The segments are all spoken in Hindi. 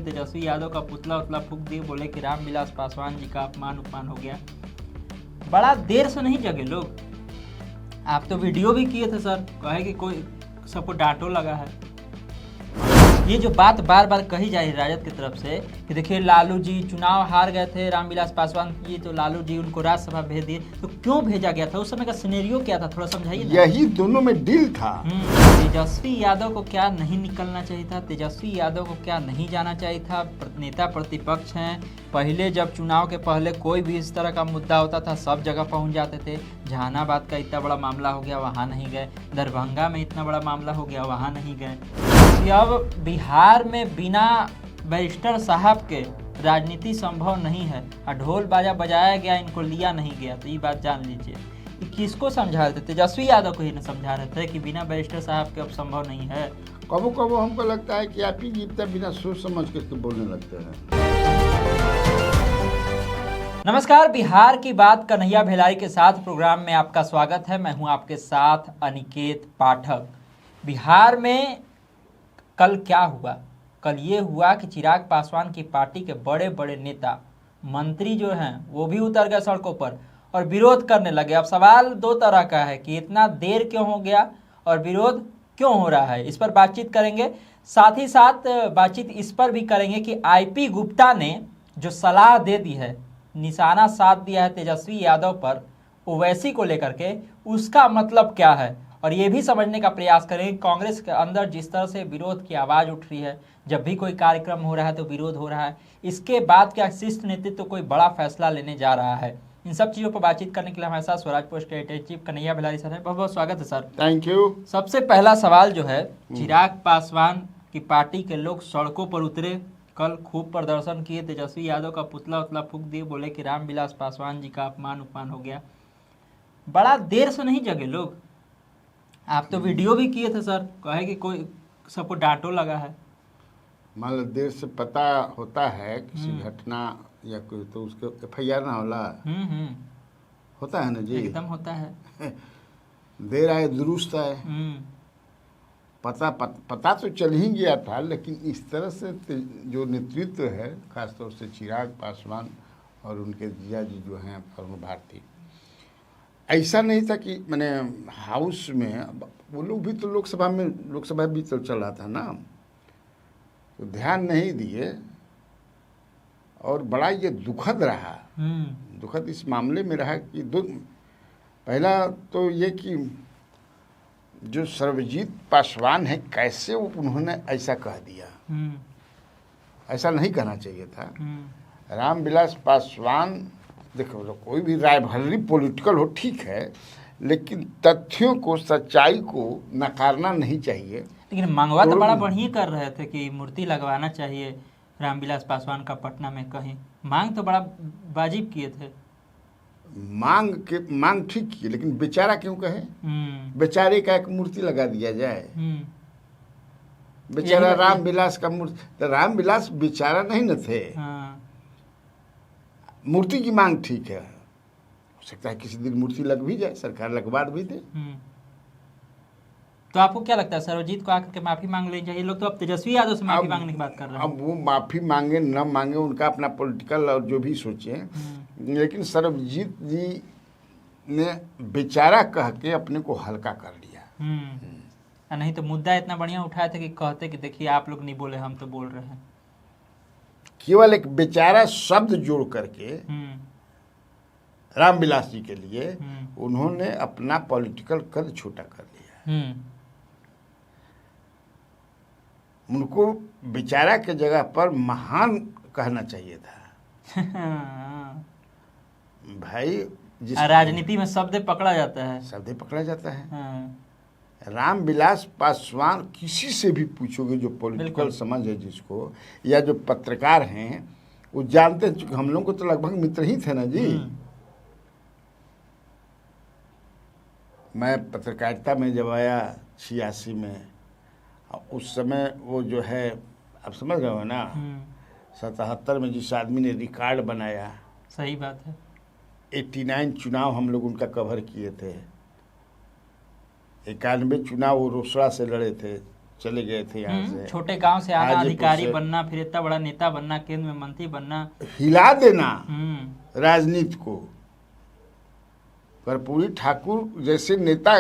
तेजस्वी यादव का पुतला उतला फूंक दिए, बोले कि रामविलास पासवान जी का अपमान उपमान हो गया। बड़ा देर से नहीं जगे लोग। आप तो वीडियो भी किए थे सर, कहे कि कोई सबको डांटो लगा है। ये जो बात बार बार कही जा रही है राजद की तरफ से कि देखिए लालू जी चुनाव हार गए थे, रामविलास पासवान की, तो लालू जी उनको राज्यसभा भेज दिए, तो क्यों भेजा गया था? उस समय का सिनेरियो क्या था, थोड़ा समझाइए ना। यही दोनों में डील था। तेजस्वी यादव को क्या नहीं निकलना चाहिए था? तेजस्वी यादव को क्या नहीं जाना चाहिए था? नेता प्रतिपक्ष हैं, पहले जब चुनाव के पहले कोई भी इस तरह का मुद्दा होता था सब जगह पहुंच जाते थे। जहानाबाद का इतना बड़ा मामला हो गया, वहाँ नहीं गए। दरभंगा में इतना बड़ा मामला हो गया, वहाँ नहीं गए। अब बिहार में बिना बैरिस्टर साहब के राजनीति संभव नहीं है। ढोल बाजा बजाया गया, इनको लिया नहीं गया, तो ये बात जान लीजिए। कि किसको समझा रहे थे? तेजस्वी यादव को ही न समझा रहे थे कि बिना बैरिस्टर साहब के अब संभव नहीं है। कबो कबो हमको लगता है कि आप ही जीतते बिना सोच समझ के बोलने लगते हैं। नमस्कार, बिहार की बात कन्हैया भेलारी के साथ प्रोग्राम में आपका स्वागत है। मैं हूं आपके साथ अनिकेत पाठक। बिहार में कल क्या हुआ? कल ये हुआ कि चिराग पासवान की पार्टी के बड़े बड़े नेता मंत्री जो हैं वो भी उतर गए सड़कों पर और विरोध करने लगे। अब सवाल दो तरह का है कि इतना देर क्यों हो गया और विरोध क्यों हो रहा है, इस पर बातचीत करेंगे। साथ ही साथ बातचीत इस पर भी करेंगे कि आईपी गुप्ता ने जो सलाह दे दी है, निशाना साध दिया है तेजस्वी यादव पर ओवैसी को लेकर के, उसका मतलब क्या है, और ये भी समझने का प्रयास करेंगे कांग्रेस के अंदर जिस तरह से विरोध की आवाज़ उठ रही है, जब भी कोई कार्यक्रम हो रहा है तो विरोध हो रहा है। इसके बाद क्या शीर्ष नेतृत्व कोई बड़ा फैसला लेने जा रहा है? इन सब चीज़ों पर बातचीत करने के लिए हमारे साथ स्वराज पोस्ट के एडिटर चीफ कन्हैया भेलारी सर है। बहुत बहुत स्वागत है सर। Thank you. सबसे पहला सवाल जो है, चिराग पासवान की पार्टी के लोग सड़कों पर उतरे, कल खूब प्रदर्शन किए, तेजस्वी यादव का पुतला उतला फूंक दिए, बोले कि रामविलास पासवान जी का अपमान उपमान हो गया। बड़ा देर से नहीं जगे लोग। आप तो वीडियो भी किए थे सर, कहे कि कोई सबको डांटो लगा है। मान लो देर से पता होता है किसी घटना या कोई, तो उसके FIR ना होला। होता है ना जी, एकदम होता है। देर आए दुरुस्त आए। पता तो चल ही गया था, लेकिन इस तरह से जो नेतृत्व है, खासतौर से चिराग पासवान और उनके जिया जी जो हैं अरुण भारती, ऐसा नहीं था कि मैंने हाउस में वो लोग भी तो लोकसभा भी तो चल रहा था ना, तो ध्यान नहीं दिए। और बड़ा ये दुखद रहा, दुखद इस मामले में रहा कि पहला तो ये कि जो सर्वजीत पासवान है, कैसे उन्होंने ऐसा कह दिया। ऐसा नहीं कहना चाहिए था। रामविलास पासवान, देखो कोई भी रायभरी पॉलिटिकल हो ठीक है, लेकिन तथ्यों को, सच्चाई को नकारना नहीं चाहिए। लेकिन मांगवा तो बड़ा बढ़िया कर रहे थे कि मूर्ति लगवाना चाहिए रामविलास पासवान का पटना में कहीं। मांग तो बड़ा वाजिब किए थे। मांग ठीक की, लेकिन बेचारा क्यों कहे? बेचारे का एक मूर्ति लगा दिया जाए। बेचारा रामविलास का मूर्ति, तो रामविलास बेचारा नहीं न थे। मूर्ति की मांग ठीक है, हो सकता है किसी दिन मूर्ति लग भी जाए, सरकार लगवा भी दे। तो आपको क्या लगता है सर्वजीत को आकर के माफी मांग लेनी चाहिए? लोग तो अब तेजस्वी यादव से माफी मांगने की बात कर रहे हैं। अब वो माफी मांगे न मांगे, उनका अपना पॉलिटिकल और जो भी सोचे, लेकिन सर्वजीत जी ने बेचारा कह के अपने को हल्का कर लिया। नहीं तो मुद्दा इतना बढ़िया उठाया था कि कहते कि देखिए आप लोग नहीं बोले, हम तो बोल रहे हैं। केवल एक बेचारा शब्द जोड़ करके रामविलास जी के लिए उन्होंने अपना पॉलिटिकल कद छोटा कर लिया। उनको बेचारा के जगह पर महान कहना चाहिए था। भाई, राजनीति में शब्द पकड़ा जाता है, शब्द पकड़ा जाता है। रामविलास पासवान, किसी से भी पूछोगे जो पॉलिटिकल समझ है जिसको, या जो पत्रकार हैं, वो जानते हैं। हम लोग को तो लगभग मित्र ही थे ना जी। मैं पत्रकारिता में जब आया 86 में, उस समय वो जो है, आप समझ रहे हो ना, 77 में जिस आदमी ने रिकॉर्ड बनाया, सही बात है, 89 चुनाव हम लोग उनका कवर किए थे। 91 चुनाव वो रोसड़ा से लड़े थे, चले गए थे यहाँ से। छोटे गांव से आना, हाजीपुर अधिकारी से बनना, फिर इतना बड़ा नेता बनना, केंद्र में मंत्री बनना, हिला देना राजनीति को। कर्पूरी ठाकुर जैसे नेता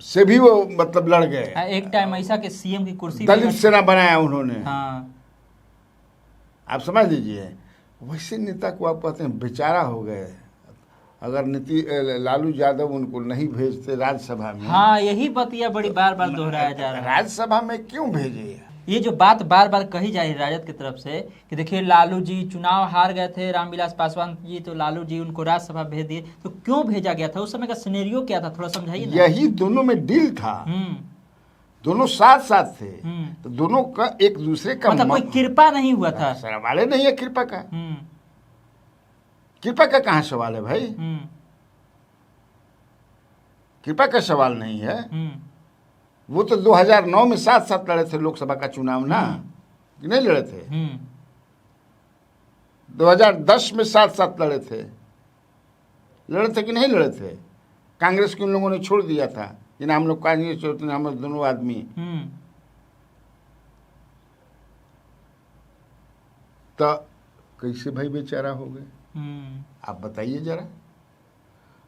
से भी वो मतलब लड़ गए। एक टाइम ऐसा कि सीएम की कुर्सी दलित सेना बनाया उन्होंने। हाँ, आप समझ लीजिए, वैसे नेता को आप कहते हैं बेचारा हो गए। अगर लालू यादव उनको नहीं भेजते राज्यसभा में। हाँ, यही बतिया बड़ी बार बार दोहराया जा रहा है। राज्यसभा में क्यों भेजे? ये जो बात बार बार कही जा रही है राजद की तरफ से कि देखिए लालू जी चुनाव हार गए थे, रामविलास पासवान जी, तो लालू जी उनको राज्यसभा भेज दिए, तो क्यों भेजा गया था? उस समय का सिनेरियो क्या था, थोड़ा समझाइए ना। यही दोनों में डील था। दोनों साथ साथ थे, तो दोनों का एक दूसरे का मतलब कोई कृपा नहीं हुआ था। सवाल ही नहीं है कृपा का। कृपा का कहाँ सवाल है भाई? कृपा का सवाल नहीं है। वो तो 2009 में साथ साथ लड़े थे लोकसभा का चुनाव ना, कि नहीं लड़े थे? 2010 में साथ साथ लड़े थे कि नहीं लड़े थे? कांग्रेस के उन लोगों ने छोड़ दिया था कि ना हम लोग कांग्रेस छोड़ते ना, हम दोनों आदमी। तो कैसे भाई बेचारा हो गए? आप बताइए जरा।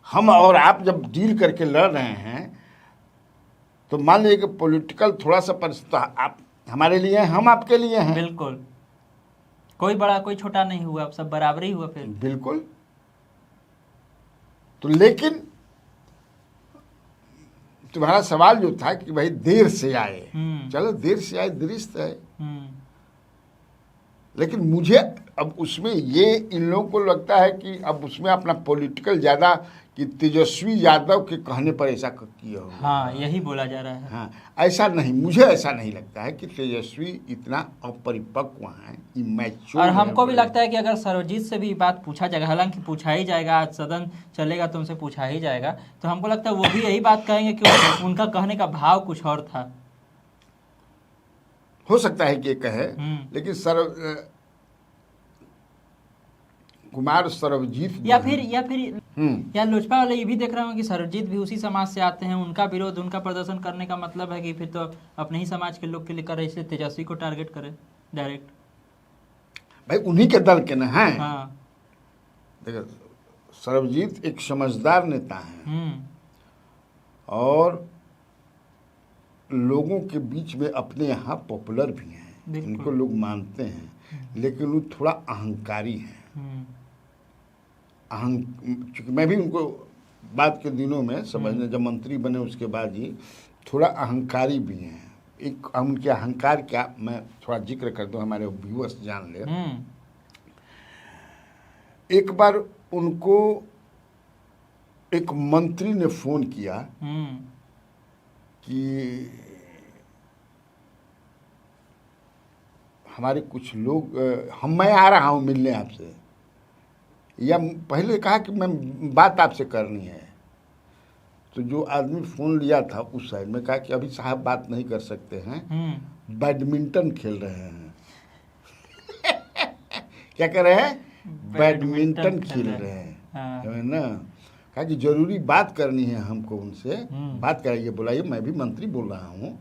हम और आप जब डील करके लड़ रहे हैं तो मान लीजिए कि पॉलिटिकल थोड़ा सा परिस्थिति आप हमारे लिए हैं, हम आपके लिए हैं। बिल्कुल, कोई बड़ा कोई छोटा नहीं हुआ, सब बराबर ही हुआ फिर। बिल्कुल। तो लेकिन तुम्हारा सवाल जो था कि भाई देर से आए, चलो देर से आए दुरुस्त है, लेकिन मुझे अब उसमें ये इन लोगों को लगता है कि अब उसमें अपना पॉलिटिकल ज़्यादा कि तेजस्वी यादव के कहने पर ऐसा किया हो। हाँ, यही बोला जा रहा है। हाँ, ऐसा नहीं, मुझे ऐसा नहीं लगता है कि तेजस्वी इतना अपरिपक्व है, इमैच्योर। और हमको भी लगता है कि अगर सर्वजीत से भी बात पूछा जाएगा, हालांकि पूछा ही जाएगा, आज सदन चलेगा तो उनसे पूछा ही जाएगा, तो हमको लगता है वो भी यही बात कहेंगे कि उनका कहने का भाव कुछ और था। हो सकता है कि ये कहे, लेकिन कुमार सर्वजीत या फिर लोजपा वाले ये भी देख रहे हो कि सर्वजीत भी उसी समाज से आते हैं, उनका विरोध, उनका प्रदर्शन करने का मतलब है कि फिर तो अपने ही समाज के लोग के लिए करे, इसलिए तेजस्वी को टारगेट करे डायरेक्ट। भाई उन्हीं के दल के न हैं। हाँ, देखो सर्वजीत एक समझदार नेता है और लोगों के बीच में अपने यहाँ पॉपुलर भी हैं, इनको लोग मानते हैं, लेकिन वो थोड़ा अहंकारी हैं। चूँकि मैं भी उनको बाद के दिनों में समझने, जब मंत्री बने उसके बाद ही थोड़ा अहंकारी भी हैं। एक उनके अहंकार क्या, मैं थोड़ा जिक्र कर दूं, हमारे व्यूअर्स जान ले। एक बार उनको एक मंत्री ने फोन किया कि हमारे कुछ लोग, मैं आ रहा हूँ मिलने आपसे, या पहले कहा कि मैं बात आपसे करनी है। तो जो आदमी फ़ोन लिया था उस साइड में कहा कि अभी साहब बात नहीं कर सकते हैं, बैडमिंटन खेल रहे हैं। क्या कर रहे हैं? बैडमिंटन खेल रहे हैं, है ना। कहा कि जरूरी बात करनी है हमको उनसे, बात कराइए, बुलाइए, मैं भी मंत्री बोल रहा हूँ,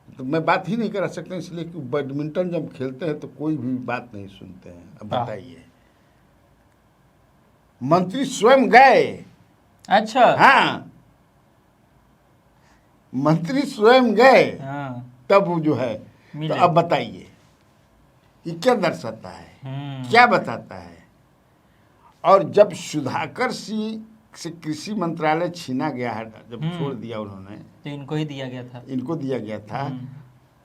तो मैं बात ही नहीं करा सकता, इसलिए कि बैडमिंटन जब खेलते हैं तो कोई भी बात नहीं सुनते हैं। अब बताइए, मंत्री स्वयं गए। अच्छा, हाँ, मंत्री स्वयं गए, तब वो जो है। तो अब बताइए ये क्या दर्शाता है, क्या बताता है? और जब सुधाकर सिंह से कृषि मंत्रालय छीना गया है, जब छोड़ दिया उन्होंने, तो इनको ही दिया गया था।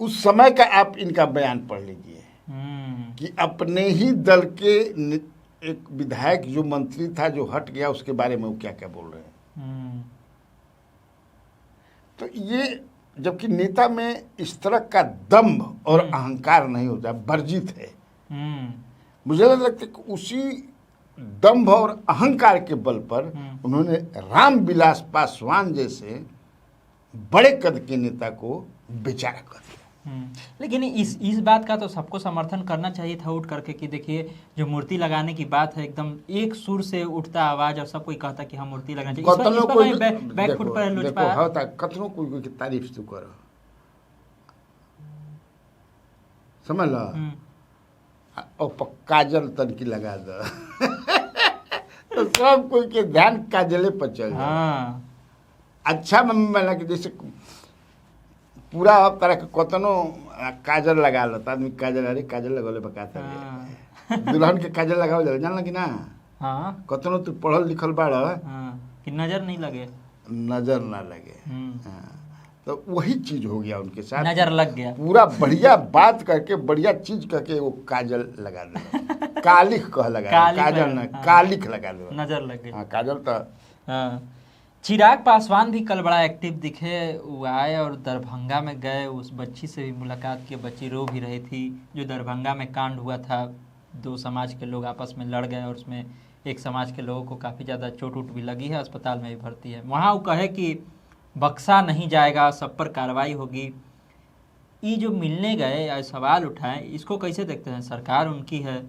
उस समय का आप इनका बयान पढ़ लीजिए कि अपने ही दल के एक विधायक जो मंत्री था जो हट गया, उसके बारे में वो क्या क्या बोल रहे हैं। तो ये, जबकि नेता में इस तरह का दम्भ और अहंकार नहीं होता, वर्जित है। मुझे लगता है कि उसी दम्भ और अहंकार के बल पर उन्होंने रामविलास पासवान जैसे बड़े कद के नेता को बेचारा कर दिया। लेकिन इस बात का तो सबको समर्थन करना चाहिए था उठ करके कि देखिए जो मूर्ति लगाने की बात है, एकदम एक सुर से उठता आवाज और सब कोई कहता कि हम मूर्ति लगाना चाहिए। कतनों कोई की तारीफ तू कर, समझ लो। और काजल तनकी लगा दो तो सब कोई के ध्यान काजले पर चल जाए। हाँ अच्छा मम्मी कि जैसे पूरा तरह के कतनो काजल लगा लो तो आदमी काजल, अरे काजल लगौले बकाता है दुल्हन के काजल लगाओ जाए, जानला कि ना। हाँ कतनो तू पढ़ल लिखल बाड़, कि नजर नहीं लगे, नजर ना लगे। हाँ, तो वही चीज हो गया उनके साथ, नजर लग गया। पूरा बढ़िया बात करके बढ़िया चीज करके वो काजल लगा दे कालिख कह लगा, काजल ना कालिख लगा दे, नजर लग गई। हाँ काजल तो। हाँ चिराग पासवान भी कल बड़ा एक्टिव दिखे, वो आए और दरभंगा में गए, उस बच्ची से भी मुलाकात की। बच्ची रो भी रही थी, जो दरभंगा में कांड हुआ था, 2 समाज के लोग आपस में लड़ गए और उसमें एक समाज के लोगों को काफ़ी ज़्यादा चोट उट भी लगी है, अस्पताल में भी भर्ती है। वहाँ वो कहे कि बख्शा नहीं जाएगा, सब पर कार्रवाई होगी। ये जो मिलने गए या सवाल उठाए, इसको कैसे देखते हैं? सरकार उनकी है,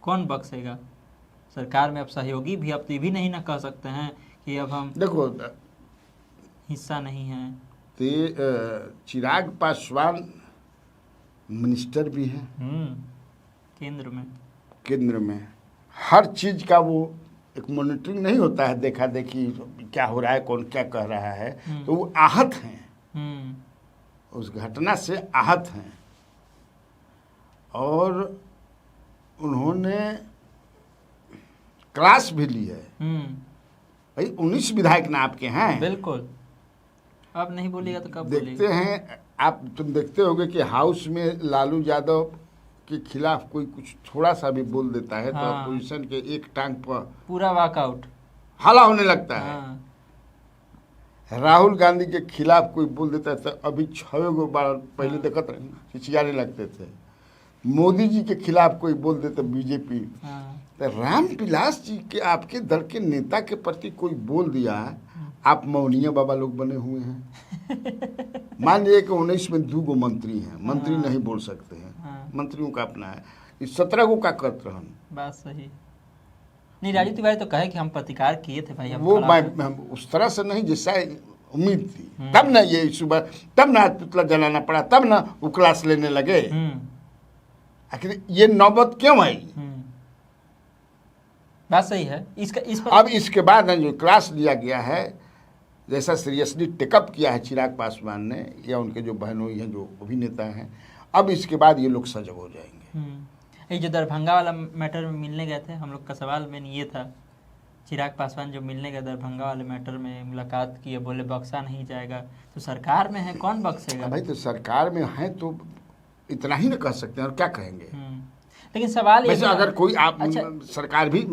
कौन बख्शेगा? सरकार में अब सहयोगी भी, अब तो ये भी नहीं ना कह सकते हैं कि अब हम देखो हिस्सा नहीं है। चिराग पासवान मिनिस्टर भी हैं केंद्र में हर चीज का वो एक मॉनिटरिंग नहीं होता है, देखा देखी क्या हो रहा है, कौन क्या कह रहा है। तो वो आहत हैं, उस घटना से आहत हैं और उन्होंने क्लास भी ली है। भाई 19 विधायक ना आपके हैं। बिल्कुल, अब नहीं बोलिएगा तो कब देखते हैं आप, तुम देखते होगे कि हाउस में लालू यादव के खिलाफ कोई कुछ थोड़ा सा भी बोल देता है तो अपोजिशन के एक टांग पर पूरा वॉकआउट हल्ला होने लगता है। राहुल गांधी के खिलाफ कोई बोल देता है तो अभी 6 बार पहले देखते रहे चिचियाने लगते थे। मोदी जी के खिलाफ कोई बोल देता बीजेपी, तो रामविलास जी के आपके दल के नेता के प्रति कोई बोल दिया, आप मौनिया बाबा लोग बने हुए हैं। मान लीजिए कि 19 में 2 मंत्री हैं, मंत्री नहीं बोल सकते हैं, मंत्रियों का अपना है, इस 17 का करत रहन। बात सही नहीं। राजू तिवारी तो कहे कि हम प्रतिकार किए थे भाई, वो मैं उस तरह से नहीं जैसा उम्मीद थी, तब ना ये सुबह, तब ना पुतला जलाना पड़ा, तब ना वो क्लास लेने लगे। आखिर ये नौबत क्यों आई? बात सही है। इस पर अब इसके बाद जो क्लास लिया गया है, जैसा सीरियसली टेकअप किया है चिराग पासवान ने या उनके जो बहनोई हैं जो अभिनेता हैं, अब इसके बाद ये लोग सजग हो जाएंगे। ये जो दरभंगा वाला मैटर में मिलने गए थे, हम लोग का सवाल में ये था, चिराग पासवान जो मिलने गए दरभंगा वाले मैटर में, मुलाकात की, बोले बख्शा नहीं जाएगा, तो सरकार में है, कौन बख्शेगा? भाई तो सरकार में है तो इतना ही ना कह सकते हैं, और क्या कहेंगे। लेकिन सवाल वैसे अगर कोई आप सरकार भी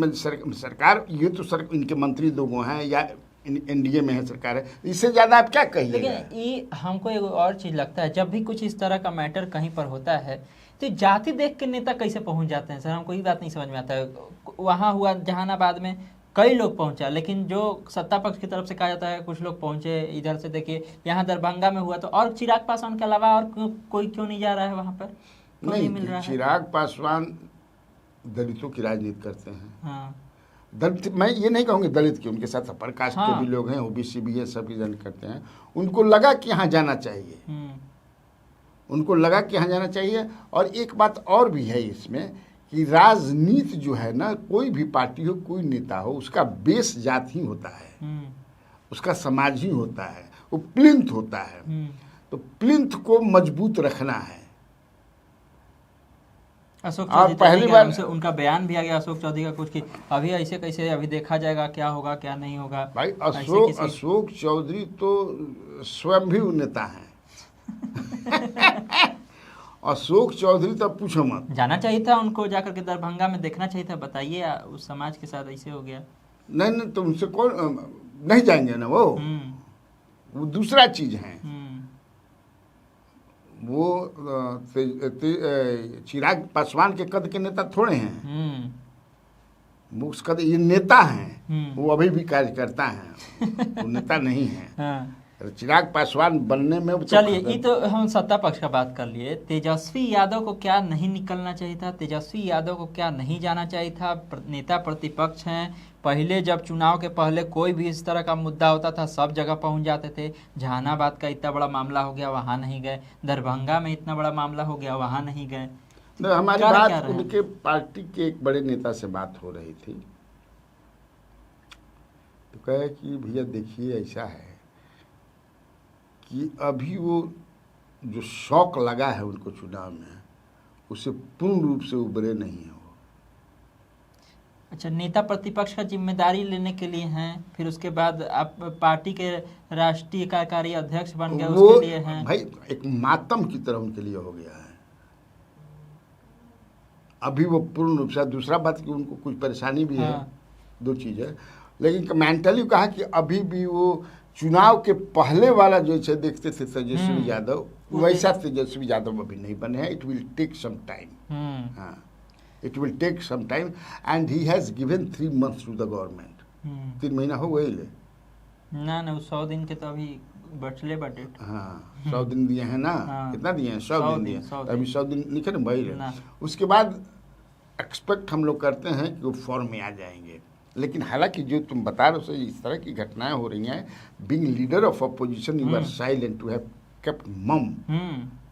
सरकार ये तो इनके मंत्री लोगों हैं या एनडीए में है सरकार है, इससे ज्यादा आप क्या कहिए। लेकिन ये हमको एक और चीज लगता है, जब भी कुछ इस तरह का मैटर कहीं पर होता है तो जाति देख के नेता कैसे पहुंच जाते हैं सर, हमको ये बात नहीं समझ में आता है। वहाँ हुआ जहानाबाद में कई लोग पहुंचा, लेकिन जो सत्ता पक्ष की तरफ से कहा जाता है कुछ लोग पहुंचे, इधर से देखिए यहाँ दरभंगा में हुआ तो, और चिराग पासवान के अलावा और कोई क्यों नहीं जा रहा है वहाँ पर? नहीं मिल रहा है। चिराग पासवान दलितों की राजनीति करते हैं। दलित, मैं ये नहीं कहूँगी दलित की, उनके साथ अपर कास्ट के भी लोग हैं, ओबीसी भी है, सब रिजल्ट करते हैं। उनको लगा कि यहाँ जाना चाहिए, उनको लगा कि यहाँ जाना चाहिए। और एक बात और भी है इसमें कि राजनीति जो है ना, कोई भी पार्टी हो, कोई नेता हो, उसका बेस जात ही होता है, उसका समाज ही होता है, वो प्लिंथ होता है। तो प्लिंथ को मजबूत रखना है। अशोक चौधरी पहली बार उनका बयान भी आ गया अशोक चौधरी का कुछ कि अभी ऐसे कैसे, अभी देखा जाएगा क्या होगा क्या नहीं होगा। भाई अशोक चौधरी तो स्वयं भी नेता हैं। अशोक चौधरी तो पूछो मत, जाना चाहिए था उनको, जाकर के दरभंगा में देखना चाहिए था। बताइए उस समाज के साथ ऐसे हो गया। नहीं तो उनसे कौन नहीं जाएंगे ना, वो दूसरा चीज है। वो चिराग पासवान के कद के नेता थोड़े हैं, वो उस कद, ये नेता हैं, वो अभी भी कार्यकर्ता हैं, वो नेता नहीं है। चिराग पासवान बनने में चलिए, ये तो हम सत्ता पक्ष का बात कर लिए। तेजस्वी यादव को क्या नहीं निकलना चाहिए था? तेजस्वी यादव को क्या नहीं जाना चाहिए था? नेता प्रतिपक्ष हैं, पहले जब चुनाव के पहले कोई भी इस तरह का मुद्दा होता था सब जगह पहुंच जाते थे। जहानाबाद का इतना बड़ा मामला हो गया, वहां नहीं गए। दरभंगा में इतना बड़ा मामला हो गया, वहां नहीं गए। हमारी बात उनके पार्टी के एक बड़े नेता से बात हो रही थी, तो कहे कि भैया देखिए ऐसा है कि अभी वो जो शौक लगा है उनको चुनाव में, उसे पूर्ण रूप से उभरे नहीं है वो। अच्छा, नेता प्रतिपक्ष का जिम्मेदारी लेने के लिए हैं, फिर उसके बाद आप पार्टी के राष्ट्रीय कार्यकारी अध्यक्ष बन गए, उसके लिए हैं। भाई एक मातम की तरह उनके लिए हो गया है अभी वो पूर्ण रूप से। दूसरा बात कि उनको कुछ परेशानी भी है, दो चीज़ है, लेकिन मेंटली कहा कि अभी भी वो चुनाव के पहले वाला जो है देखते थे तेजस्वी यादव, वैसा तेजस्वी यादव अभी नहीं बने हैं। It will take some time, हाँ, it will take some time and he has given 3 months to the government. 3 महीना हो गए ले ना 100 दिन के तो अभी बचले बजट। हाँ, 100 दिन दिए हैं ना। कितना दिए हैं? 100 दिन दिए। अभी 100 दिन लिखे ना भाई। उसके बाद एक्सपेक्ट हम लोग करते हैं कि वो फॉर्म में आ जाएंगे। लेकिन हालांकि जो तुम बता रहे हो इस तरह की घटनाएं हो रही हैं, being leader of opposition you are silent to have kept mum,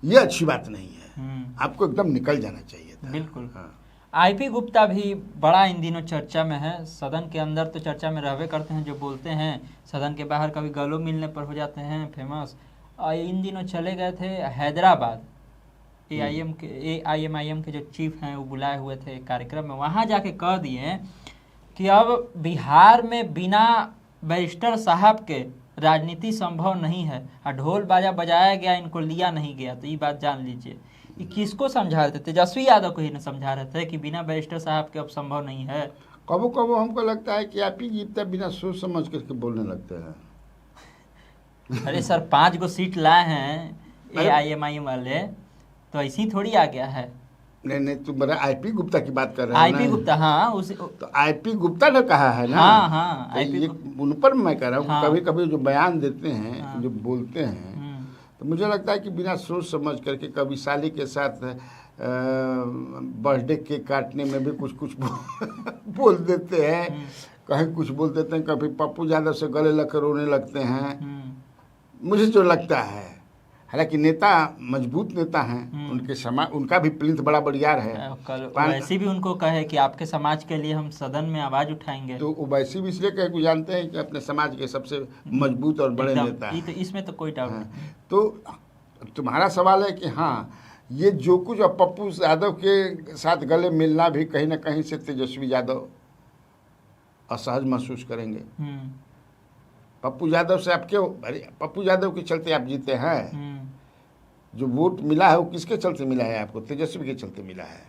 ये अच्छी बात नहीं है। आपको एकदम निकल जाना चाहिए था। बिल्कुल। आईपी गुप्ता भी बड़ा इन दिनों चर्चा में है। सदन के अंदर तो चर्चा में रहवे करते हैं, जो बोलते हैं, सदन के बाहर कभी गलों मिलने पर हो जाते हैं फेमस। इन दिनों चले गए थे हैदराबाद, AIMIM के जो चीफ हैं वो बुलाए हुए थे कार्यक्रम में, वहाँ जाके कह दिए कि अब बिहार में बिना बैरिस्टर साहब के राजनीति संभव नहीं है, और ढोल बाजा बजाया गया, इनको लिया नहीं गया। तो ये बात जान लीजिए। ये किसको समझा रहे थे? तेजस्वी यादव को ही न समझा रहे थे कि बिना बैरिस्टर साहब के अब संभव नहीं है। कबो कबो हमको लगता है कि आप ही जीतते बिना सोच समझ करके बोलने लगते हैं। अरे सर, 5 गो सीट लाए हैं AIMIM वाले, तो ऐसी ही थोड़ी आ गया है। नहीं, तुम बड़ा आईपी गुप्ता की बात कर रहे हो। आईपी गुप्ता, हाँ, तो आईपी गुप्ता ने कहा है ना। हाँ, तो ये उन पर मैं कह रहा हूँ, कभी कभी जो बयान देते हैं, जो बोलते हैं, तो मुझे लगता है कि बिना सोच समझ करके कभी साली के साथ बर्थडे केक काटने में भी कुछ कुछ बोल देते हैं, कहीं कुछ बोल देते हैं, कभी पप्पू यादव से गले लगकर रोने लगते हैं। मुझे जो लगता है, हालांकि नेता मजबूत नेता हैं, उनके समाज, उनका भी प्लिंथ बड़ा बढ़ियार है। वैसे भी उनको कहे कि आपके समाज के लिए हम सदन में आवाज उठाएंगे, तो वैसे भी इसलिए कहे, जानते हैं कि अपने समाज के सबसे मजबूत और बड़े नेता हैं। तो इसमें तो कोई डाउट नहीं। तो तुम्हारा सवाल है कि हाँ, ये जो कुछ अब पप्पू यादव के साथ गले मिलना भी कहीं ना कहीं से तेजस्वी यादव असहज महसूस करेंगे। पप्पू यादव से आप क्यों? अरे पप्पू यादव के चलते आप जीते हैं। जो वोट मिला है वो किसके चलते मिला है आपको? तेजस्वी के चलते मिला है,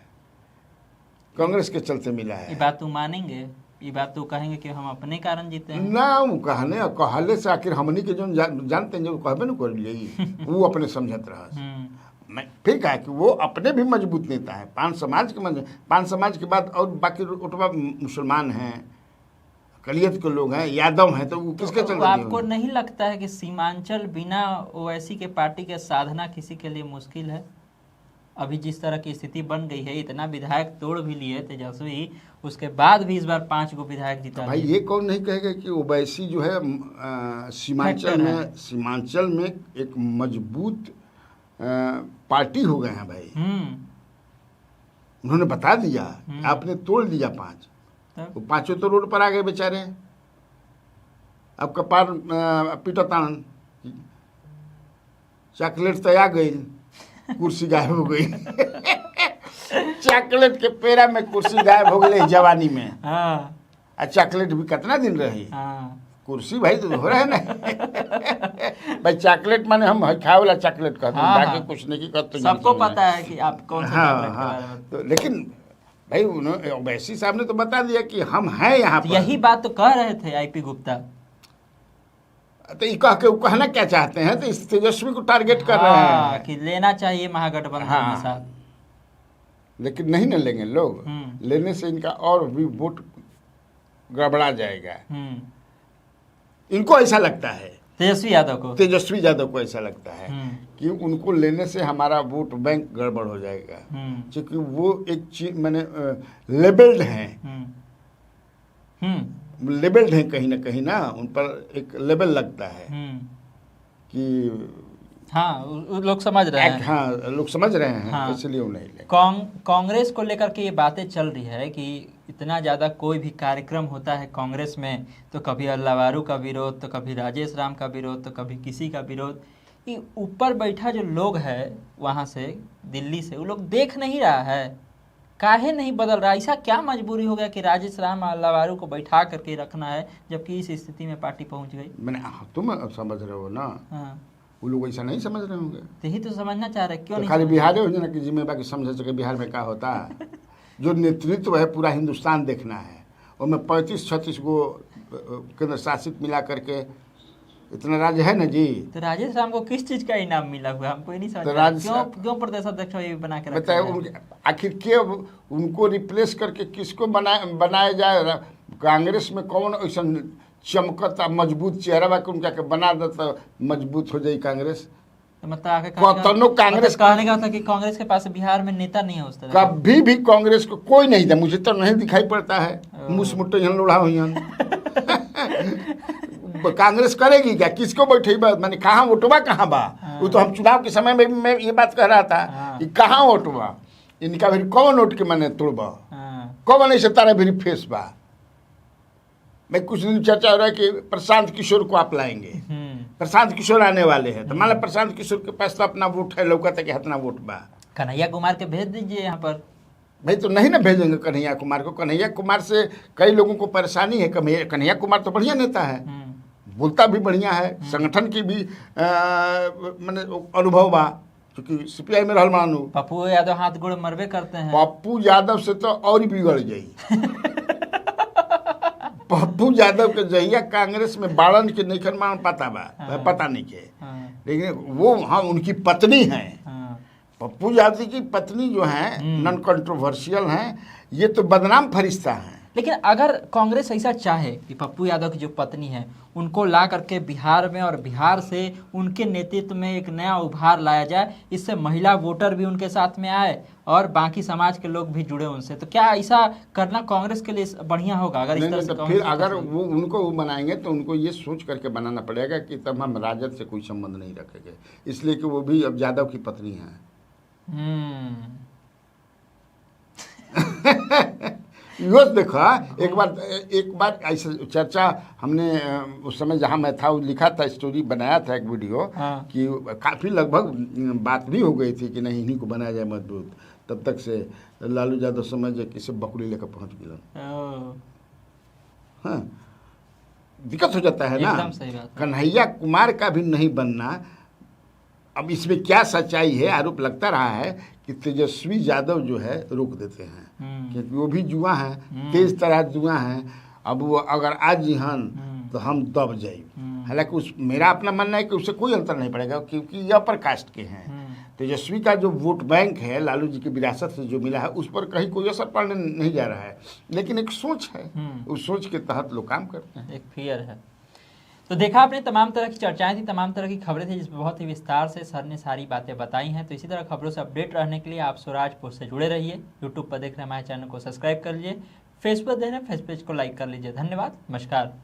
कांग्रेस के चलते मिला है। ये बात तो मानेंगे, ये बात तो कहेंगे कि हम अपने कारण जीते हैं ना। वो कहले से आखिर हमनी के जो जानते हैं, जो कहबे न कर लिए वो अपने समझत रहा। मैं फिर कहा कि वो अपने भी मजबूत नेता है। 5 समाज के 5 समाज के बाद और बाकी उठवा मुसलमान हैं, कलियत के लोग हैं, यादव हैं, तो वो किसके चलते? आपको नहीं लगता है कि सीमांचल बिना ओवैसी के पार्टी के साधना किसी के लिए मुश्किल है? अभी जिस तरह की स्थिति बन गई है, इतना विधायक तोड़ भी लिए तेजस्वी, उसके बाद भी इस बार 5 गो विधायक जीता। तो भाई ये कौन नहीं कहेगा कि ओवैसी जो है सीमांचल में एक मजबूत पार्टी हो गए हैं भाई। उन्होंने बता दिया, आपने तोड़ दिया 5, वो 5 तो रोड पर आ गए बेचारे। अब कपार पीटतान, चॉकलेट तो आ गई, कुर्सी गायब हो गई। चॉकलेट के पेड़ा में कुर्सी गायब हो गई जवानी में। और चॉकलेट भी कितना दिन रही? कुर्सी भाई तो हो रहा है ना। भाई चॉकलेट माने हम खाए वाला चॉकलेट कहते हैं, बाकी कुछ नहीं कहते। सबको पता है कि आप कौन सा चॉकलेट खा रहे हैं। तो लेकिन भाई उन्होंने ओवैसी साहब ने तो बता दिया कि हम हैं यहाँ पर। यही बात तो कह रहे थे आईपी गुप्ता। तो ये कह के वो कहना क्या चाहते हैं? तो इस तेजस्वी को टारगेट कर रहे हैं कि लेना चाहिए महागठबंधन के साथ। लेकिन नहीं न लेंगे लोग। लेने से इनका और भी वोट गड़बड़ा जाएगा। इनको ऐसा लगता है तेजस्वी यादव को ऐसा लगता है कि उनको लेने से हमारा वोट बैंक गड़बड़ हो जाएगा, क्योंकि वो एक चीज मैंने लेबल्ड हैं, लेबल्ड हैं कहीं ना उन पर एक लेबल लगता है कि हाँ लोग समझ रहे हैं, हाँ लोग समझ रहे हैं, हाँ, इसलिए वो नहीं ले। कांग्रेस को लेकर के ये बातें चल रही है कि इतना ज़्यादा कोई भी कार्यक्रम होता है कांग्रेस में तो कभी अल्लावारू का विरोध, तो कभी राजेश राम का विरोध, तो कभी किसी का विरोध। ये ऊपर बैठा जो लोग है वहाँ से दिल्ली से, वो लोग देख नहीं रहा है, काहे नहीं बदल रहा? ऐसा क्या मजबूरी हो गया कि राजेश राम अल्लावारू को बैठा करके रखना है, जबकि इस स्थिति में पार्टी पहुँच गई? मैंने तुम समझ रहे हो ना, हाँ वो लोग ऐसा नहीं समझ रहे होंगे, यही तो समझना चाह रहे, क्यों तो नहीं खाली बिहार हो ना कि जिम्मेदारी समझ सके बिहार में क्या होता है। जो नेतृत्व है पूरा हिंदुस्तान देखना है, और मैं 35-36 गो केंद्र शासित मिला करके इतना राज्य है ना जी। तो राजेश राम को किस चीज का इनाम मिला हुआ हमको ये नहीं समझ तो आ रहा। क्यों प्रदेश अध्यक्ष ये बना के रखा है? आखिर के उनको रिप्लेस करके किसको बनाया जाए? कांग्रेस में कौन ऐसा चमकता मजबूत चेहरा बा कि उनका के बना दे तो मजबूत हो जाए कांग्रेस? तो मतलब कांग्रेस कहने का था कि कांग्रेस के पास बिहार में नेता नहीं है उस तरह। कभी भी कांग्रेस को कोई नहीं था, मुझे तो नहीं दिखाई पड़ता है। मुसमुट्टे यहाँ लोढ़ा हुई कांग्रेस करेगी क्या? किसको बैठे मैंने कहाँ वोटवा कहाँ बा? वो तो हम चुनाव के समय में भी मैं ये बात कह रहा था कि कहाँ वोटवा इनका भी कौन वोट के मैंने तोड़बा, कौन ऐसे तारा भी फेस बा। मैं कुछ दिन चर्चा हो रहा है कि प्रशांत किशोर को आप लाएंगे, प्रशांत किशोर आने वाले हैं, तो मान लो प्रशांत किशोर के पास तो अपना वोट है, लौका तक इतना वोट बा। कन्हैया कुमार के भेज दीजिए यहाँ पर। भाई तो नहीं ना भेजेंगे कन्हैया कुमार को। कन्हैया कुमार से कई लोगों को परेशानी है। कन्हैया कुमार तो बढ़िया नेता है, बोलता भी बढ़िया है, संगठन की भी मैंने अनुभव बा, क्योंकि सीपीआई में रहल मानू। पप्पू यादव हाथ गोड़ मरबे करते हैं। पप्पू यादव से तो और ही बिगड़ जाई। पप्पू यादव के जहिया कांग्रेस में बाड़न के नहीं मान पता बा, पता नहीं के, लेकिन वो हाँ उनकी पत्नी है। पप्पू यादव की पत्नी जो है नॉन कंट्रोवर्शियल हैं, ये तो बदनाम फरिश्ता हैं। लेकिन अगर कांग्रेस ऐसा चाहे कि पप्पू यादव की जो पत्नी है उनको ला करके बिहार में और बिहार से उनके नेतृत्व में एक नया उभार लाया जाए, इससे महिला वोटर भी उनके साथ में आए और बाकी समाज के लोग भी जुड़े उनसे, तो क्या ऐसा करना कांग्रेस के लिए बढ़िया होगा? अगर इस तरह से तो फिर अगर वो उनको वो बनाएंगे तो उनको ये सोच करके बनाना पड़ेगा कि तब हम राजद से कोई संबंध नहीं रखेंगे, इसलिए कि वो भी अब यादव की पत्नी है। योज देखा एक बार ऐसा चर्चा हमने उस समय जहाँ मैं था वो लिखा था, स्टोरी बनाया था एक वीडियो कि काफ़ी लगभग बात भी हो गई थी कि नहीं इन्हीं को बनाया जाए मजबूत। तब तक से लालू यादव समझ किसे बकरी लेकर पहुँच गया। हाँ दिक्कत हो जाता है ना। कन्हैया कुमार का भी नहीं बनना। अब इसमें क्या सच्चाई है? आरोप लगता रहा है कि तेजस्वी यादव जो है रोक देते हैं, क्योंकि वो भी जुआ है, तेज तरह जुआ है। अब वो अगर आज जिहन तो हम दब जाए। हालांकि उस मेरा अपना मानना है कि उससे कोई अंतर नहीं पड़ेगा, क्योंकि ये अपर कास्ट के हैं। तेजस्वी का जो वोट बैंक है लालू जी की विरासत से जो मिला है उस पर कहीं कोई असर पड़ने नहीं जा रहा है, लेकिन एक सोच है, उस सोच के तहत लोग काम करते हैं, एक फियर है। तो देखा आपने तमाम तरह की चर्चाएं थी, तमाम तरह की खबरें थी, जिसमें बहुत ही विस्तार से सर ने सारी बातें बताई हैं। तो इसी तरह खबरों से अपडेट रहने के लिए आप स्वराज पोस्ट से जुड़े रहिए। यूट्यूब पर देख रहे हमारे चैनल को सब्सक्राइब कर लीजिए, फेसबुक देख रहे हैं फेस पेज को लाइक कर लीजिए। धन्यवाद, नमस्कार।